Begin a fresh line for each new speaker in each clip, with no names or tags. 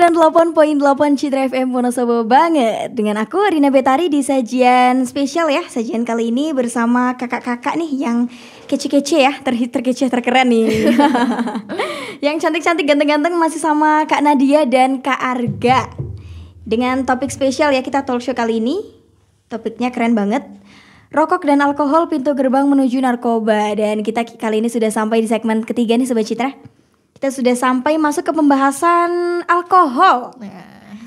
98.8 Citra FM Wonosobo banget. Dengan aku Rina Betari di sajian spesial ya. Sajian kali ini bersama kakak-kakak nih yang kece-kece ya, terkece terkeren nih. Yang cantik-cantik ganteng-ganteng masih sama Kak Nadia dan Kak Arga. Dengan topik spesial ya, kita talk show kali ini. Topiknya keren banget. Rokok dan alkohol pintu gerbang menuju narkoba. Dan kita kali ini sudah sampai di segmen ketiga nih Sobat Citra. Kita sudah sampai masuk ke pembahasan alkohol.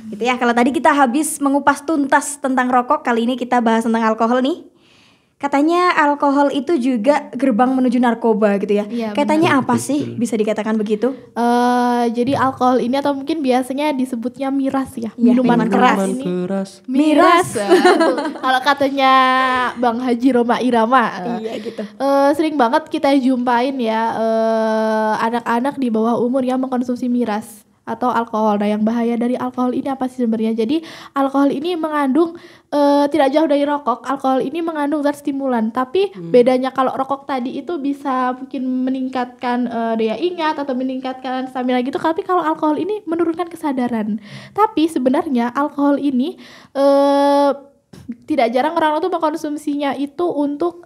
Gitu ya, kalau tadi kita habis mengupas tuntas tentang rokok, kali ini kita bahas tentang alkohol nih. Katanya alkohol itu juga gerbang menuju narkoba gitu ya.
Iya,
katanya
benar.
apa sih? Bisa dikatakan begitu?
Jadi alkohol ini atau mungkin biasanya disebutnya miras ya,
Iya,
minuman keras
minuman
ini.
Miras.
Kalau katanya Bang Haji Roma Irama,
Iya gitu.
sering banget kita jumpain ya anak-anak di bawah umur yang mengkonsumsi miras atau alkohol. Nah, yang bahaya dari alkohol ini apa sih sebenarnya? Jadi alkohol ini mengandung tidak jauh dari rokok. Alkohol ini mengandung zat stimulan. Tapi bedanya kalau rokok tadi itu bisa mungkin meningkatkan daya ingat atau meningkatkan stamina gitu. Tapi kalau alkohol ini menurunkan kesadaran. Tapi sebenarnya alkohol ini tidak jarang orang tuh mengkonsumsinya itu untuk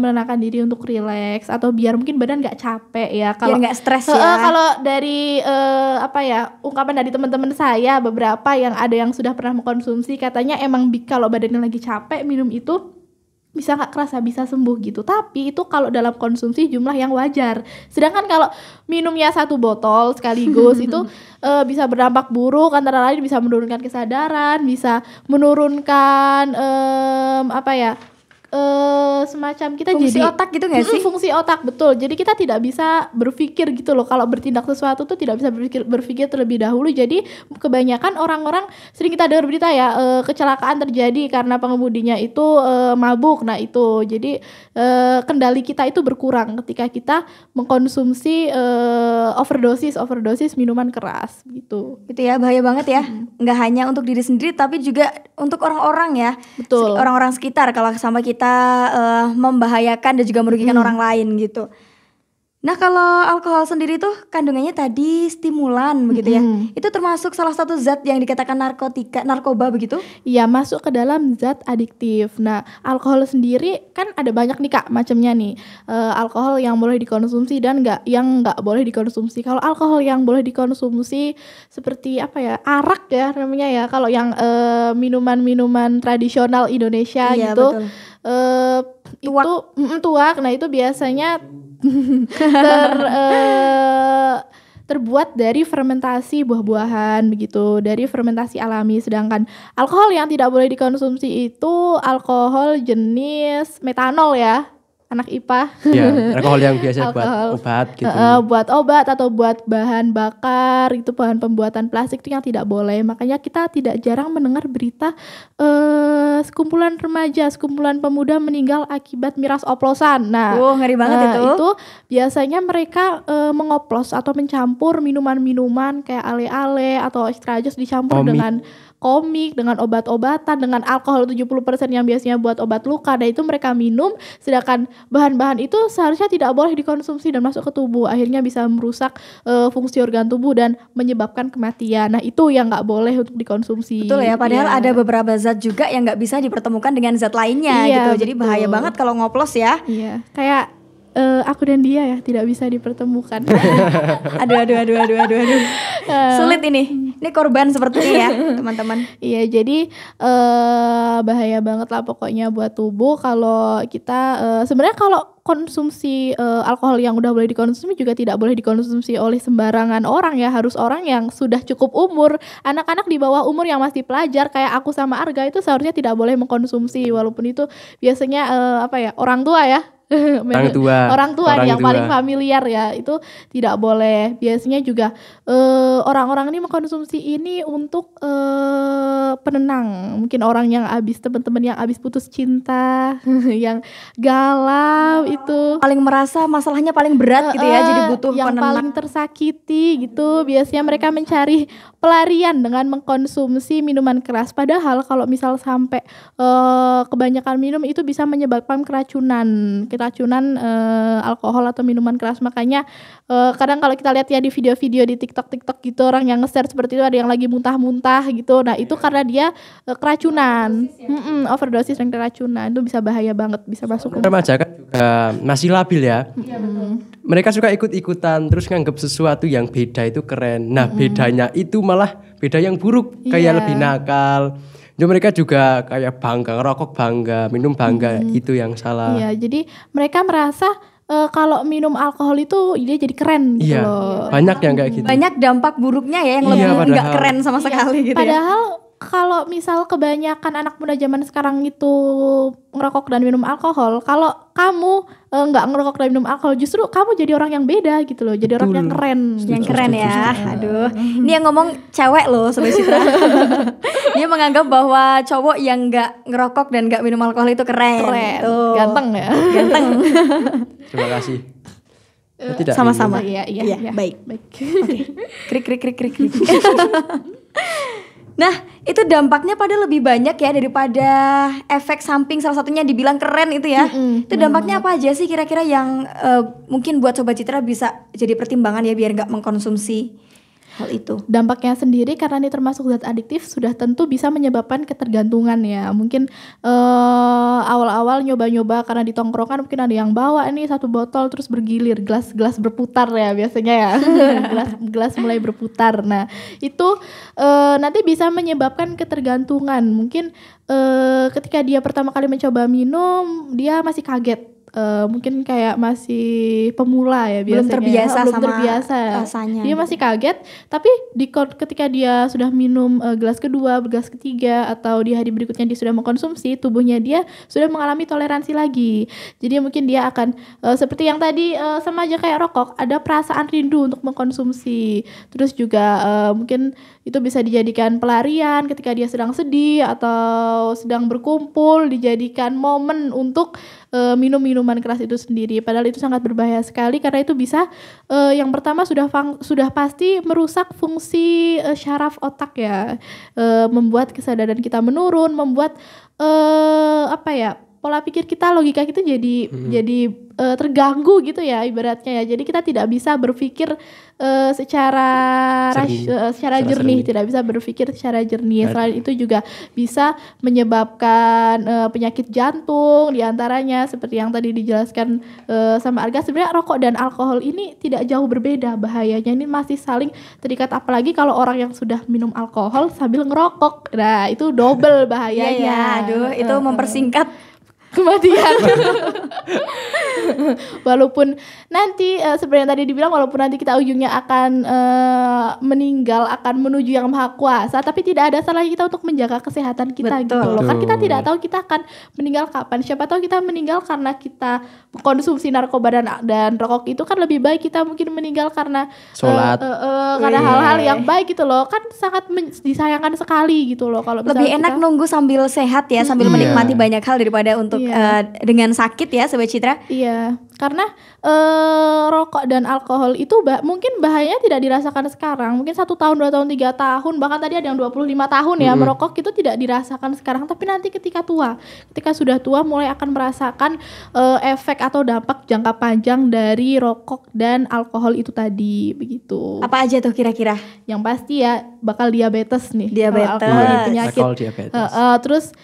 menenangkan diri, untuk rileks atau biar mungkin badan nggak capek ya.
Biar nggak stres ya.
Kalau dari ungkapan dari teman-teman saya beberapa yang ada yang sudah pernah mengkonsumsi, katanya emang kalau badannya lagi capek minum itu bisa nggak kerasa, bisa sembuh gitu. Tapi itu kalau dalam konsumsi jumlah yang wajar. Sedangkan kalau minumnya 1 botol sekaligus itu bisa berdampak buruk, antara lain bisa menurunkan kesadaran, bisa menurunkan semacam kita
fungsi
jadi
otak gitu nggak sih?
Fungsi otak, betul. Jadi kita tidak bisa berpikir gitu loh. Kalau bertindak sesuatu tuh tidak bisa berpikir terlebih dahulu. Jadi kebanyakan orang-orang sering kita dengar berita ya, kecelakaan terjadi karena pengemudinya itu mabuk. Nah itu jadi kendali kita itu berkurang ketika kita mengkonsumsi overdosis minuman keras gitu.
Gitu ya, bahaya banget ya. Nggak hanya untuk diri sendiri tapi juga untuk orang-orang ya.
Betul.
Orang-orang sekitar kalau sampai kita membahayakan dan juga merugikan orang lain gitu. Nah, kalau alkohol sendiri tuh kandungannya tadi stimulan begitu ya. Itu termasuk salah satu zat yang dikatakan narkoba begitu?
Iya, masuk ke dalam zat adiktif. Nah, alkohol sendiri kan ada banyak nih Kak macamnya nih. Alkohol yang boleh dikonsumsi dan yang nggak boleh dikonsumsi. Kalau alkohol yang boleh dikonsumsi seperti arak ya namanya ya. Kalau yang minuman-minuman tradisional Indonesia
iya,
gitu.
Betul.
Tuak. Nah, itu biasanya terbuat dari fermentasi buah-buahan begitu, dari fermentasi alami. Sedangkan alkohol yang tidak boleh dikonsumsi itu alkohol jenis metanol ya, anak IPA.
Ya, alkohol yang biasa buat obat gitu.
Buat obat atau buat bahan bakar itu, bahan pembuatan plastik itu yang tidak boleh. Makanya kita tidak jarang mendengar berita sekumpulan remaja, sekumpulan pemuda meninggal akibat miras oplosan. Nah,
ngeri banget itu.
Itu biasanya mereka mengoplos atau mencampur minuman-minuman kayak ale-ale atau extra jus dicampur dengan komik, dengan obat-obatan, dengan alkohol 70% yang biasanya buat obat luka. Dan itu mereka minum, sedangkan bahan-bahan itu seharusnya tidak boleh dikonsumsi dan masuk ke tubuh. Akhirnya bisa merusak fungsi organ tubuh dan menyebabkan kematian. Nah, itu yang nggak boleh untuk dikonsumsi.
Betul ya, padahal ada beberapa zat juga yang nggak bisa dipertemukan dengan zat lainnya gitu. Jadi bahaya banget kalau ngoplos ya.
Iya, kayak aku dan dia ya tidak bisa dipertemukan.
aduh. Sulit ini korban sepertinya ya teman-teman.
Iya, jadi bahaya banget lah pokoknya buat tubuh kalau kita sebenarnya kalau konsumsi alkohol yang udah boleh dikonsumsi juga tidak boleh dikonsumsi oleh sembarangan orang ya, harus orang yang sudah cukup umur. Anak-anak di bawah umur yang masih pelajar kayak aku sama Arga itu seharusnya tidak boleh mengkonsumsi, walaupun itu biasanya orang tua ya. Orang tua yang paling familiar ya, itu tidak boleh. Biasanya juga orang-orang ini mengkonsumsi ini untuk penenang. Mungkin orang yang teman-teman yang habis putus cinta, yang galau itu
paling merasa masalahnya paling berat gitu ya, jadi butuh
yang
penenang.
paling tersakiti gitu. Biasanya mereka mencari pelarian dengan mengkonsumsi minuman keras. Padahal kalau misal sampai kebanyakan minum itu bisa menyebabkan keracunan keracunan alkohol atau minuman keras. Makanya kadang kalau kita lihat ya di video-video di TikTok gitu orang yang nge-share seperti itu, ada yang lagi muntah-muntah gitu. Nah itu karena dia keracunan, overdosis dan keracunan, itu bisa bahaya banget, bisa masuk.
Remaja kan juga masih labil ya. Mereka suka ikut-ikutan terus nganggap sesuatu yang beda itu keren. Nah bedanya itu malah beda yang buruk, kayak lebih nakal. Jadi mereka juga kayak bangga, ngerokok bangga, minum bangga, itu yang salah.
Iya, jadi mereka merasa kalau minum alkohol itu dia jadi keren gitu loh.
Banyak yang kayak gitu.
Banyak dampak buruknya ya yang lebih nggak keren sama sekali gitu.
Padahal kalau misal kebanyakan anak muda zaman sekarang itu ngerokok dan minum alkohol, kalau kamu nggak ngerokok dan minum alkohol, justru kamu jadi orang yang beda gitu loh, jadi orang yang keren.
Yang keren ya. Aduh, ini yang ngomong cewek loh Sobat Citra. Dia menganggap bahwa cowok yang nggak ngerokok dan nggak minum alkohol itu keren. Tuh.
Ganteng ya.
Ganteng.
Terima kasih.
Sama-sama.
Iya.
Baik. Oke. Krik. Nah, itu dampaknya pada lebih banyak ya daripada efek samping, salah satunya dibilang keren itu ya. Itu dampaknya apa aja sih kira-kira yang mungkin buat Sobat Citra bisa jadi pertimbangan ya biar nggak mengkonsumsi hal itu?
Dampaknya sendiri karena ini termasuk zat adiktif sudah tentu bisa menyebabkan ketergantungan ya. Mungkin awal-awal nyoba-nyoba karena di tongkrongan mungkin ada yang bawa nih 1 botol terus bergilir, gelas berputar ya biasanya ya. gelas mulai berputar. Nah itu nanti bisa menyebabkan ketergantungan. Mungkin ketika dia pertama kali mencoba minum dia masih kaget. Mungkin kayak masih pemula ya biasanya,
belum terbiasa rasanya.
Dia masih kaget, tapi ketika dia sudah minum gelas kedua, gelas ketiga, atau di hari berikutnya dia sudah mengkonsumsi, tubuhnya dia sudah mengalami toleransi lagi. Jadi mungkin dia akan seperti yang tadi sama aja kayak rokok, ada perasaan rindu untuk mengkonsumsi. Terus juga mungkin itu bisa dijadikan pelarian ketika dia sedang sedih atau sedang berkumpul, dijadikan momen untuk minum minuman keras itu sendiri. Padahal itu sangat berbahaya sekali karena itu bisa yang pertama sudah pasti merusak fungsi syaraf otak ya, membuat kesadaran kita menurun, membuat pola pikir kita, logika kita jadi terganggu gitu ya ibaratnya ya. Jadi kita tidak bisa berpikir secara jernih, tidak bisa berpikir secara jernih. Selain itu juga bisa menyebabkan penyakit jantung diantaranya seperti yang tadi dijelaskan sama Arga. Sebenarnya rokok dan alkohol ini tidak jauh berbeda bahayanya, ini masih saling terikat, apalagi kalau orang yang sudah minum alkohol sambil ngerokok. Nah itu double bahayanya.
Iya, aduh itu mempersingkat
kematian. Walaupun nanti seperti yang tadi dibilang, walaupun nanti kita ujungnya akan meninggal, akan menuju yang maha kuasa, tapi tidak ada salahnya kita untuk menjaga kesehatan kita. Betul. Gitu loh. Kan kita tidak tahu kita akan meninggal kapan. Siapa tahu kita meninggal karena kita konsumsi narkoba dan rokok. Itu kan lebih baik kita mungkin meninggal karena
sholat,
karena hal-hal yang baik gitu loh. Kan sangat disayangkan sekali gitu loh. Kalau
lebih enak nunggu sambil sehat ya, sambil menikmati banyak hal daripada untuk dengan sakit ya Sobat Citra.
Iya, karena rokok dan alkohol itu mungkin bahayanya tidak dirasakan sekarang. Mungkin 1 tahun, 2 tahun, 3 tahun, bahkan tadi ada yang 25 tahun ya merokok itu tidak dirasakan sekarang. Tapi nanti ketika sudah tua mulai akan merasakan efek atau dampak jangka panjang dari rokok dan alkohol itu tadi, begitu.
Apa aja tuh kira-kira?
Yang pasti ya bakal diabetes nih.
Diabetes,
penyakit. Terus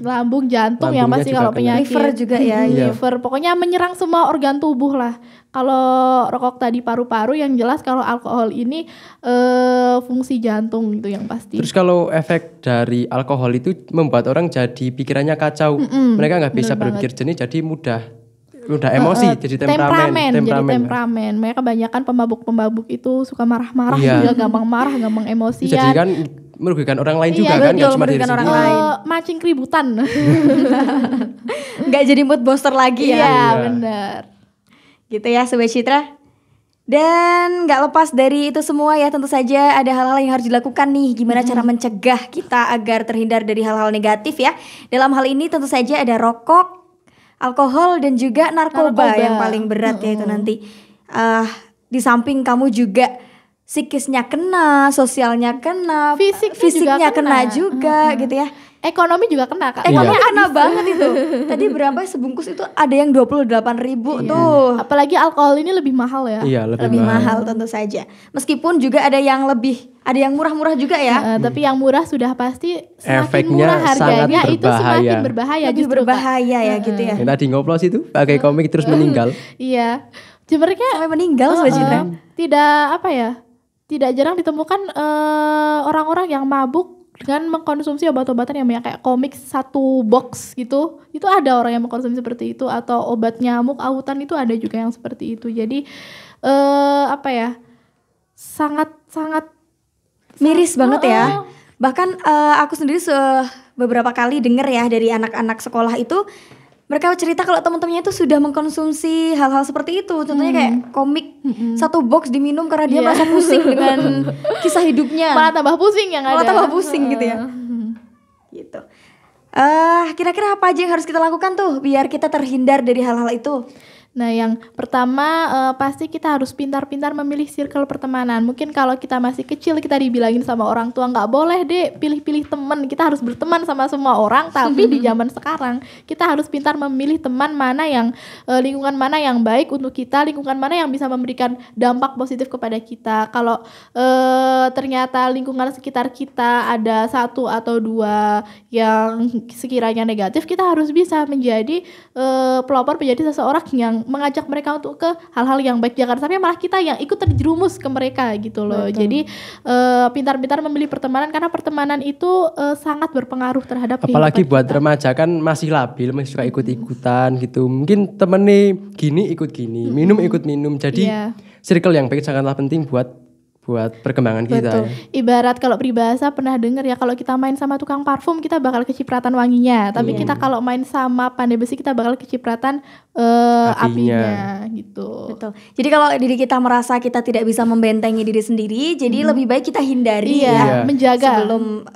lambung, jantung yang pasti kalau penyakit,
liver juga ya,
liver, pokoknya menyerang semua organ tubuh lah. Kalau rokok tadi paru-paru, yang jelas kalau alkohol ini fungsi jantung itu yang pasti.
Terus kalau efek dari alkohol itu membuat orang jadi pikirannya kacau, mereka nggak bisa berpikir jernih, jadi mudah emosi, jadi temperamen.
Mereka kebanyakan pemabuk itu suka marah-marah, juga gampang marah, gampang emosian.
Jadi kan merugikan orang lain juga kan, nggak cuma diri sendiri.
Macing keributan.
Nggak jadi mood booster lagi ya.
Iya benar.
Gitu ya Sobat Citra. Dan nggak lepas dari itu semua ya, tentu saja ada hal-hal yang harus dilakukan nih. Gimana cara mencegah kita agar terhindar dari hal-hal negatif ya. Dalam hal ini tentu saja ada rokok, alkohol, dan juga narkoba. Yang paling berat ya itu nanti. Di samping kamu juga psikisnya kena, sosialnya kena, fisiknya kena juga gitu ya.
ekonomi juga kena Kak.
Ekonomi
Iya.
kena banget itu. Tadi berapa sebungkus itu ada yang 28.000 tuh.
Apalagi alkohol ini lebih mahal ya.
Iya,
Lebih mahal tentu saja. Meskipun juga ada yang murah-murah juga ya.
Tapi yang murah sudah pasti semakin
Efeknya
murah harganya
sangat
itu semakin
berbahaya.
berbahaya
Lebih
justru Kak.
berbahaya ya gitu ya.
Yang tadi ngoplos itu pakai komik terus meninggal.
Iya. Sebenarnya
Sampai meninggal Sobat Citra.
tidak jarang ditemukan orang-orang yang mabuk dengan mengkonsumsi obat-obatan yang banyak kayak komik satu box gitu. Itu ada orang yang mengkonsumsi seperti itu, atau obat nyamuk autan itu ada juga yang seperti itu. Jadi sangat
Miris banget ya. Bahkan aku sendiri beberapa kali dengar ya dari anak-anak sekolah itu, mereka cerita kalau teman-temannya itu sudah mengkonsumsi hal-hal seperti itu. Contohnya kayak komik satu box diminum karena dia merasa pusing dengan kisah hidupnya.
malah tambah pusing yang ada.
Malah tambah pusing gitu ya. Gitu. Kira-kira apa aja yang harus kita lakukan tuh biar kita terhindar dari hal-hal itu?
Nah, yang pertama pasti kita harus pintar-pintar memilih circle pertemanan. Mungkin kalau kita masih kecil kita dibilangin sama orang tua nggak boleh deh pilih-pilih teman. Kita harus berteman sama semua orang. Tapi di zaman sekarang kita harus pintar memilih teman mana yang lingkungan mana yang baik untuk kita, lingkungan mana yang bisa memberikan dampak positif kepada kita. Kalau ternyata lingkungan sekitar kita ada satu atau dua yang sekiranya negatif, kita harus bisa menjadi pelopor, menjadi seseorang yang mengajak mereka untuk ke hal-hal yang baik. Jangan sampai malah kita yang ikut terjerumus ke mereka gitu loh.
Betul.
Jadi pintar-pintar memilih pertemanan, karena pertemanan itu sangat berpengaruh terhadap
Apalagi
kehidupan
buat
kita.
remaja kan masih labil, masih suka ikut-ikutan gitu. Mungkin temennya gini ikut gini, minum ikut minum. Jadi
Iya.
circle yang baik sangatlah penting buat perkembangan kita.
Betul.
Ya.
Ibarat kalau peribahasa pernah dengar ya, kalau kita main sama tukang parfum kita bakal kecipratan wanginya, tapi kita kalau main sama pandai besi kita bakal kecipratan apinya gitu.
Betul. Jadi kalau diri kita merasa kita tidak bisa membentengi diri sendiri, jadi lebih baik kita hindari
Iya,
ya
menjaga.
sebelum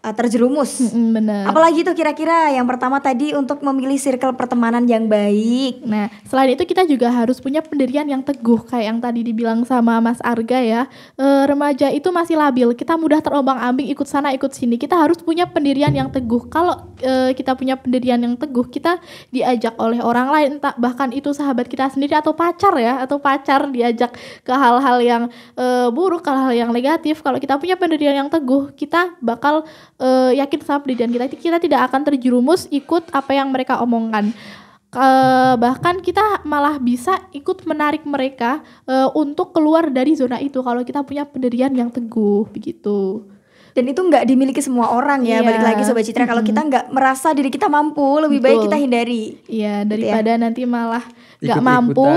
terjerumus.
Benar.
Apalagi tuh kira-kira yang pertama tadi untuk memilih circle pertemanan yang baik.
Nah, selain itu kita juga harus punya pendirian yang teguh, kayak yang tadi dibilang sama Mas Arga ya. Remaja itu masih labil, kita mudah terombang-ambing ikut sana ikut sini. Kita harus punya pendirian yang teguh. Kalau kita punya pendirian yang teguh, kita diajak oleh orang lain, entah bahkan itu sahabat kita sendiri atau pacar ya, atau pacar diajak ke hal-hal yang buruk, ke hal-hal yang negatif. Kalau kita punya pendirian yang teguh, kita bakal yakin sama pendirian kita tidak akan terjerumus ikut apa yang mereka omongkan. Bahkan kita malah bisa ikut menarik mereka untuk keluar dari zona itu kalau kita punya pendirian yang teguh begitu.
Dan itu nggak dimiliki semua orang ya.
Iya.
Balik lagi Sobat Citra, kalau kita nggak merasa diri kita mampu, lebih baik kita hindari.
Iya, daripada nanti malah nggak
Ikut-ikutan.
mampu,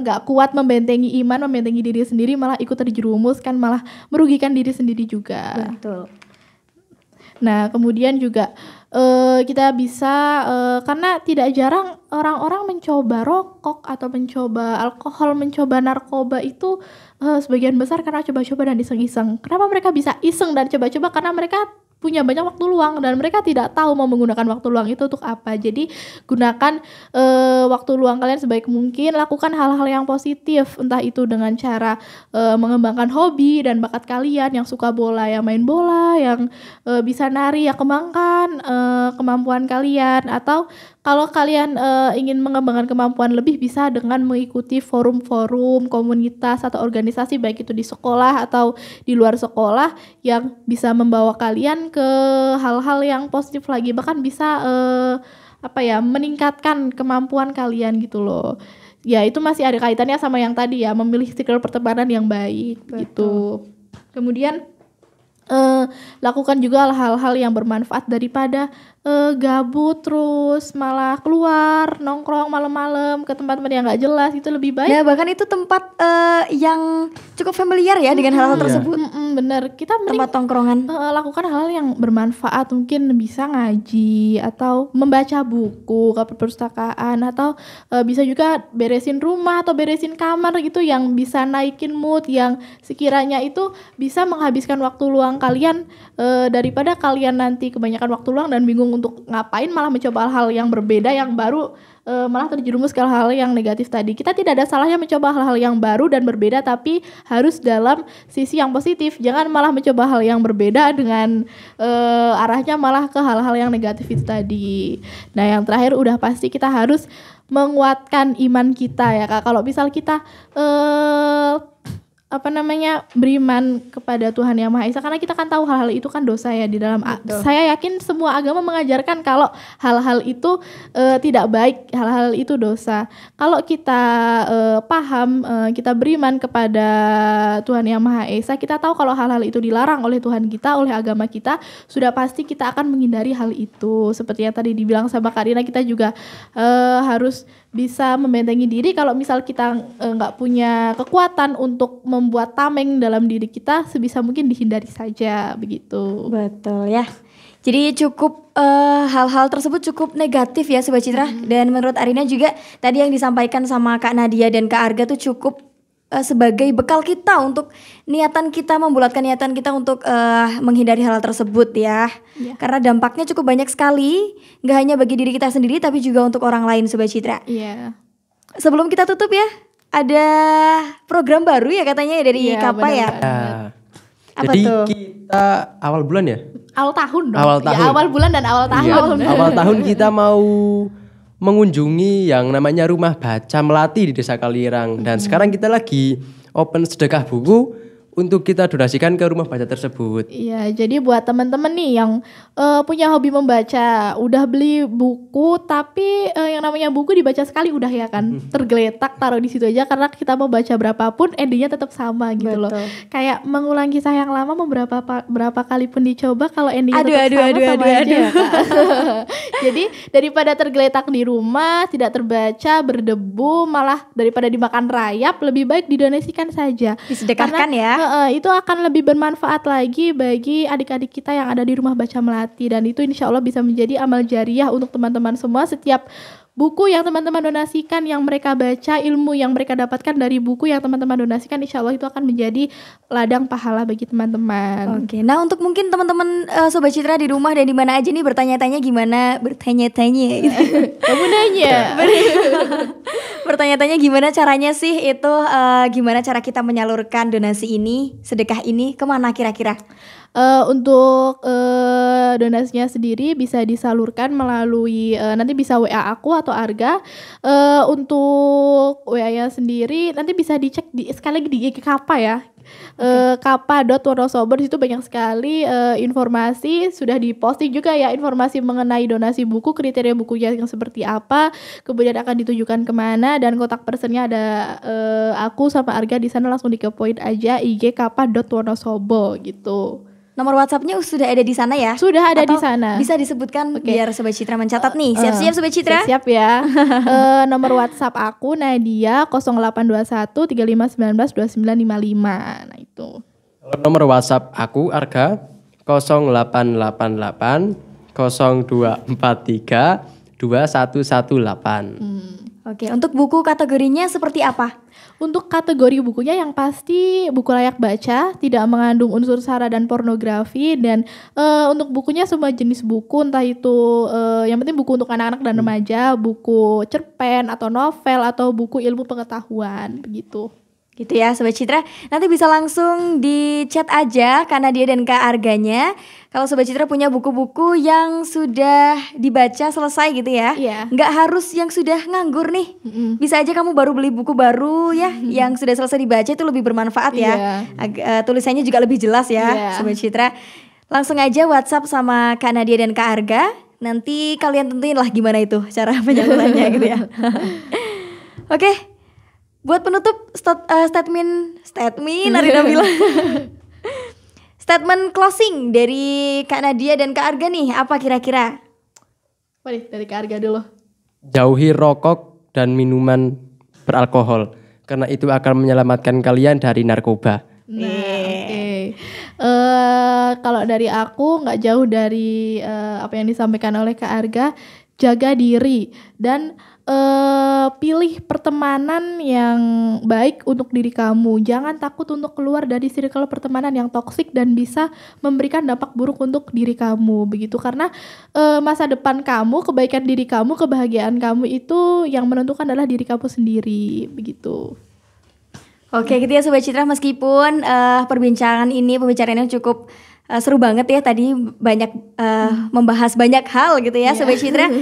nggak kuat membentengi iman, membentengi diri sendiri, malah ikut terjerumus kan malah merugikan diri sendiri juga.
Betul.
Nah, kemudian juga kita bisa karena tidak jarang orang-orang mencoba rokok atau mencoba alkohol, mencoba narkoba itu sebagian besar karena coba-coba dan iseng-iseng. Kenapa mereka bisa iseng dan coba-coba? Karena mereka punya banyak waktu luang dan mereka tidak tahu mau menggunakan waktu luang itu untuk apa. Jadi gunakan waktu luang kalian sebaik mungkin, lakukan hal-hal yang positif, entah itu dengan cara mengembangkan hobi dan bakat kalian. Yang suka bola ya main bola, yang bisa nari ya kembangkan kemampuan kalian, atau kalau kalian ingin mengembangkan kemampuan lebih bisa dengan mengikuti forum-forum komunitas atau organisasi baik itu di sekolah atau di luar sekolah yang bisa membawa kalian ke hal-hal yang positif lagi, bahkan bisa meningkatkan kemampuan kalian gitu loh. Ya itu masih ada kaitannya sama yang tadi ya, memilih circle pertemanan yang baik.
Betul.
Gitu. Kemudian lakukan juga hal-hal yang bermanfaat daripada gabut terus malah keluar nongkrong malam-malam ke tempat-tempat yang nggak jelas. Itu lebih baik.
Nah bahkan itu tempat yang cukup familiar ya dengan hal-hal tersebut.
Bener, kita mending
Tempat tongkrongan.
lakukan hal yang bermanfaat, mungkin bisa ngaji atau membaca buku ke perpustakaan, atau bisa juga beresin rumah atau beresin kamar gitu yang bisa naikin mood, yang sekiranya itu bisa menghabiskan waktu luang kalian daripada kalian nanti kebanyakan waktu luang dan bingung untuk ngapain, malah mencoba hal-hal yang berbeda yang baru malah terjerumus ke hal-hal yang negatif tadi. Kita tidak ada salahnya mencoba hal-hal yang baru dan berbeda, tapi harus dalam sisi yang positif. Jangan malah mencoba hal yang berbeda dengan arahnya malah ke hal-hal yang negatif itu tadi. Nah, yang terakhir udah pasti kita harus menguatkan iman kita ya Kak. Kalau misal kita beriman kepada Tuhan Yang Maha Esa, karena kita kan tahu hal-hal itu kan dosa ya di dalam. Saya yakin semua agama mengajarkan kalau hal-hal itu tidak baik, hal-hal itu dosa. Kalau kita paham, kita beriman kepada Tuhan Yang Maha Esa, kita tahu kalau hal-hal itu dilarang oleh Tuhan kita, oleh agama kita, sudah pasti kita akan menghindari hal itu. Seperti yang tadi dibilang sama Kak Rina, kita juga harus bisa membentengi diri kalau misal kita nggak punya kekuatan untuk membuat tameng dalam diri kita, sebisa mungkin dihindari saja begitu.
Betul ya. Jadi cukup hal-hal tersebut cukup negatif ya Sobat Citra. Dan menurut Arina juga tadi yang disampaikan sama Kak Nadia dan Kak Arga tuh cukup sebagai bekal kita untuk niatan kita, membulatkan niatan kita untuk menghindari hal tersebut ya. Karena dampaknya cukup banyak sekali, nggak hanya bagi diri kita sendiri tapi juga untuk orang lain Sobat Citra. Sebelum kita tutup ya, ada program baru ya katanya dari Kapa ya.
Apa jadi tuh? Kita awal bulan ya?
Awal tahun dong.
Awal tahun.
Ya, awal bulan dan awal tahun.
Awal tahun kita mau mengunjungi yang namanya Rumah Baca Melati di Desa Kalirang. Dan sekarang kita lagi open sedekah buku untuk kita donasikan ke rumah baca tersebut.
Iya, jadi buat teman-teman nih yang punya hobi membaca, udah beli buku tapi yang namanya buku dibaca sekali udah ya kan, tergeletak taruh di situ aja karena kita mau baca berapapun endingnya tetap sama gitu. Betul. Loh. Kayak mengulang kisah yang lama berapa kali pun dicoba kalau endingnya tetap sama aja. Ya, Kak. Jadi daripada tergeletak di rumah, tidak terbaca, berdebu, malah daripada dimakan rayap, lebih baik didonasikan saja.
Disedekahkan ya.
Itu akan lebih bermanfaat lagi bagi adik-adik kita yang ada di Rumah Baca Melati, dan itu insya Allah bisa menjadi amal jariah untuk teman-teman semua. Setiap buku yang teman-teman donasikan, yang mereka baca, ilmu yang mereka dapatkan dari buku yang teman-teman donasikan, insya Allah itu akan menjadi ladang pahala bagi teman-teman.
Oke, nah untuk mungkin teman-teman Sobat Citra di rumah dan di mana aja nih bertanya-tanya gimana, bertanya-tanya gitu.
Kamu nanya.
Bertanya-tanya gimana caranya sih itu, gimana cara kita menyalurkan donasi ini, sedekah ini kemana kira-kira?
Untuk donasinya sendiri bisa disalurkan melalui nanti bisa WA aku atau Arga. Untuk WA-nya sendiri nanti bisa dicek sekali lagi di IG Kapa ya. Kapa.wonosobo, di situ banyak sekali informasi, sudah diposting juga ya informasi mengenai donasi buku, kriteria bukunya yang seperti apa, kemudian akan ditujukan kemana, dan kontak personnya ada aku sama Arga di sana, langsung dikepoin aja IG kapa.wonosobo gitu.
Nomor WhatsApp-nya sudah ada di sana ya?
Sudah ada di sana.
Bisa disebutkan biar Sobat Citra mencatat nih. Siap-siap Sobat Citra?
Siap ya. Nomor WhatsApp aku Nadia 0821 3519 2955. Nah itu.
Nomor WhatsApp aku Arga 0888 0243 2118.
Oke, untuk buku kategorinya seperti apa?
Untuk kategori bukunya yang pasti buku layak baca, tidak mengandung unsur sara dan pornografi, dan untuk bukunya semua jenis buku, entah itu yang penting buku untuk anak-anak dan remaja, buku cerpen atau novel atau buku ilmu pengetahuan begitu.
Gitu ya Sobat Citra. Nanti bisa langsung di chat aja Kak Nadia dan Kak Arganya kalau Sobat Citra punya buku-buku yang sudah dibaca selesai gitu ya. Nggak harus yang sudah nganggur nih. Bisa aja kamu baru beli buku baru ya, yang sudah selesai dibaca itu lebih bermanfaat ya. Tulisannya juga lebih jelas ya Sobat Citra. Langsung aja WhatsApp sama Kak Nadia dan Kak Arga. Nanti kalian tentuin lah gimana itu cara penyalurannya gitu ya. Oke. Buat penutup statement Arina bilang statement closing dari Kak Nadia dan Kak Arga nih, apa kira-kira?
Dari Kak Arga dulu.
Jauhi rokok dan minuman beralkohol, karena itu akan menyelamatkan kalian dari narkoba.
Kalau dari aku nggak jauh dari apa yang disampaikan oleh Kak Arga, jaga diri dan pilih pertemanan yang baik untuk diri kamu. Jangan takut untuk keluar dari circle pertemanan yang toksik dan bisa memberikan dampak buruk untuk diri kamu begitu. Karena masa depan kamu, kebaikan diri kamu, kebahagiaan kamu itu yang menentukan adalah diri kamu sendiri begitu.
Oke gitu ya Sobat Citra, meskipun pembicaraan ini cukup seru banget ya, tadi banyak membahas banyak hal gitu ya Sobat Citra.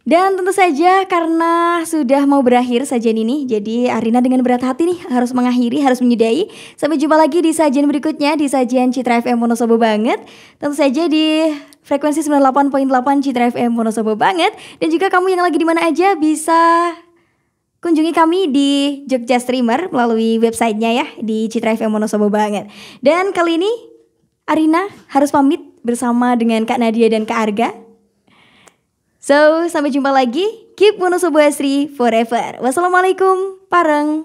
Dan tentu saja karena sudah mau berakhir sajian ini, jadi Arina dengan berat hati nih harus mengakhiri, harus menyudahi. Sampai jumpa lagi di sajian berikutnya, di sajian Citra FM Wonosobo banget. Tentu saja di frekuensi 98.8 Citra FM Wonosobo banget. Dan juga kamu yang lagi di mana aja bisa kunjungi kami di Jogja Streamer melalui websitenya ya, di Citra FM Wonosobo banget. Dan kali ini Arina harus pamit bersama dengan Kak Nadia dan Kak Arga. So, sampai jumpa lagi. Keep Wonosobo Asri forever. Wassalamualaikum, pareng.